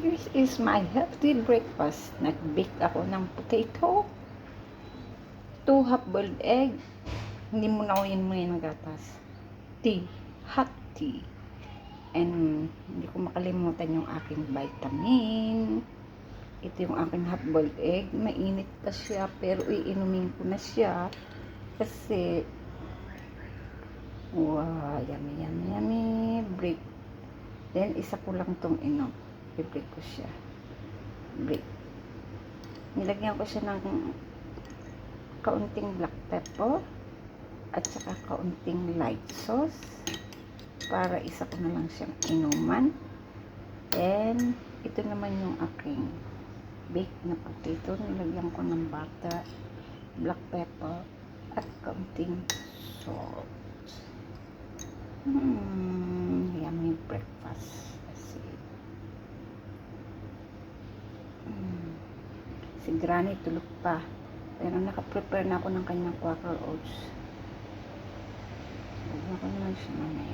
This is my healthy breakfast. Nag-bake ako ng potato, 2 half-boiled egg, hindi mo na yun ng gatas, tea, hot tea, and hindi ko makalimutan yung aking vitamin. Ito yung aking half-boiled egg. Mainit pa siya, pero iinumin ko na siya kasi wow, yummy, yummy, yummy. Break. Then, isa ko lang tong inom. I-break ko siya. Break. Nilagyan ko siya ng kaunting black pepper at saka kaunting light sauce para isa ko na lang siyang inuman. And, ito naman yung aking baked na potato. Nilagyan ko ng butter, black pepper, at kaunting salt. Yummy breakfast. Si Granny tulog pa. Pero naka-prepare na ako ng kanyang Quaker Oats. Lagyan ko naman siya mamaya.